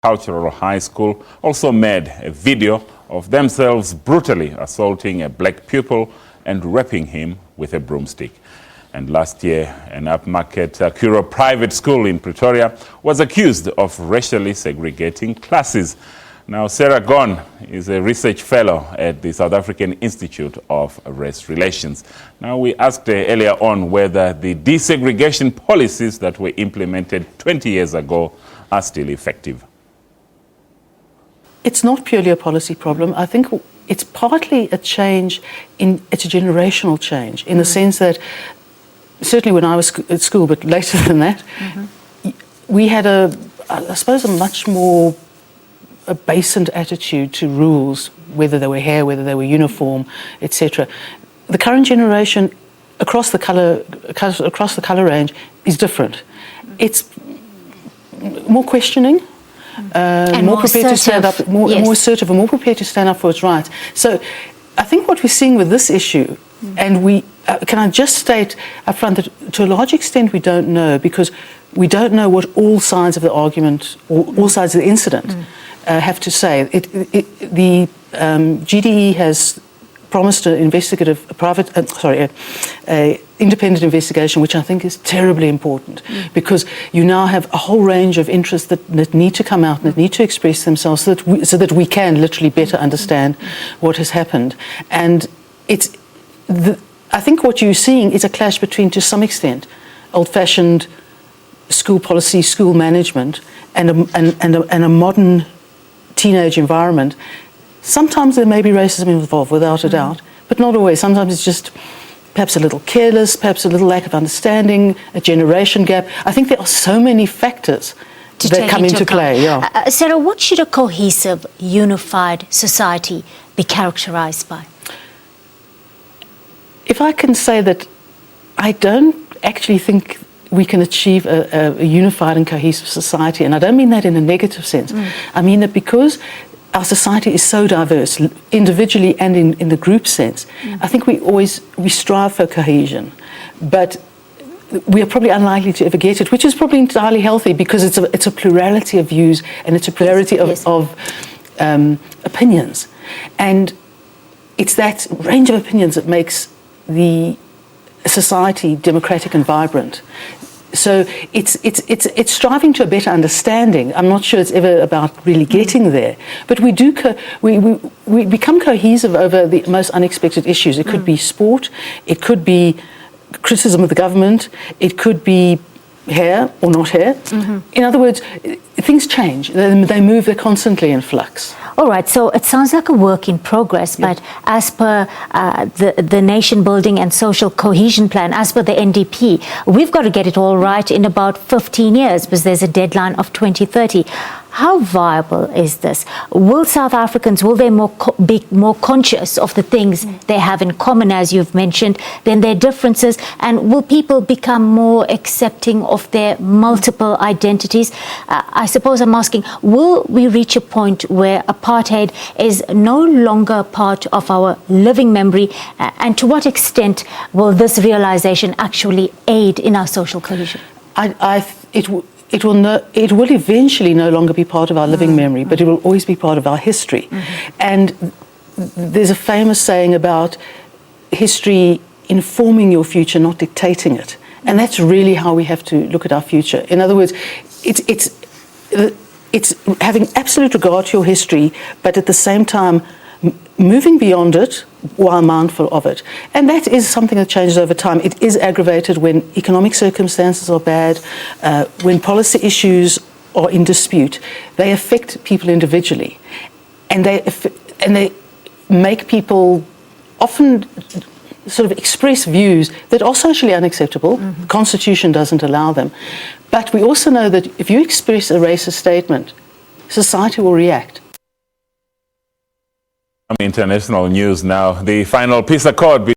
Cultural High School also made a video of themselves brutally assaulting a black pupil and raping him with a broomstick. And last year, an upmarket Curro private school in Pretoria was accused of racially segregating classes. Now, Sara Gon is a research fellow at the South African Institute of Race Relations. Now, we asked her earlier on whether the desegregation policies that were implemented 20 years ago are still effective. It's not purely a policy problem. I think it's partly a change, it's a generational change, in the sense that, certainly when I was at school, but later than that, we had I suppose, a much more basant attitude to rules, whether they were hair, whether they were uniform, etc. The current generation, across the colour range, is different. It's more questioning, more prepared to stand up, more assertive, and more prepared to stand up for its rights. So, I think what we're seeing with this issue, and we can I just state up front that to a large extent we don't know, because we don't know what all sides of the argument or all sides of the incident have to say. The GDE has promised an independent investigation, which I think is terribly important, because you now have a whole range of interests that need to come out and that need to express themselves so that we can literally better understand what has happened. And I think what you're seeing is a clash between, to some extent, old-fashioned school policy, school management, and a modern teenage environment. Sometimes there may be racism involved, without a doubt, but not always. Sometimes it's just perhaps a little careless, perhaps a little lack of understanding, a generation gap. I think there are so many factors that come into play. Sara, what should a cohesive, unified society be characterized by? If I can say that I don't actually think we can achieve a unified and cohesive society, and I don't mean that in a negative sense. I mean that because our society is so diverse, individually and in the group sense, I think we strive for cohesion, but we are probably unlikely to ever get it, which is probably entirely healthy, because it's a plurality of views and it's a plurality of opinions, and it's that range of opinions that makes the society democratic and vibrant. So it's striving to a better understanding. I'm not sure it's ever about really getting there, but we become cohesive over the most unexpected issues. It could be sport, it could be criticism of the government, it could be hair or not hair. In other words, things change. They move. They're constantly in flux. All right, so it sounds like a work in progress, but as per the Nation Building and Social Cohesion Plan, as per the NDP, we've got to get it all right in about 15 years, because there's a deadline of 2030. How viable is this? Will South Africans, will they be more conscious of the things they have in common, as you've mentioned, than their differences? And will people become more accepting of their multiple identities? I suppose I'm asking, will we reach a point where apartheid is no longer part of our living memory? And to what extent will this realization actually aid in our social cohesion? It will eventually no longer be part of our living memory, but it will always be part of our history. And there's a famous saying about history informing your future, not dictating it. And that's really how we have to look at our future. In other words, it's having absolute regard to your history, but at the same time moving beyond it while mindful of it. And that is something that changes over time. It is aggravated when economic circumstances are bad, when policy issues are in dispute. They affect people individually, and they make people often sort of express views that are socially unacceptable. The Constitution doesn't allow them. But we also know that if you express a racist statement, society will react. International news now. The final peace accord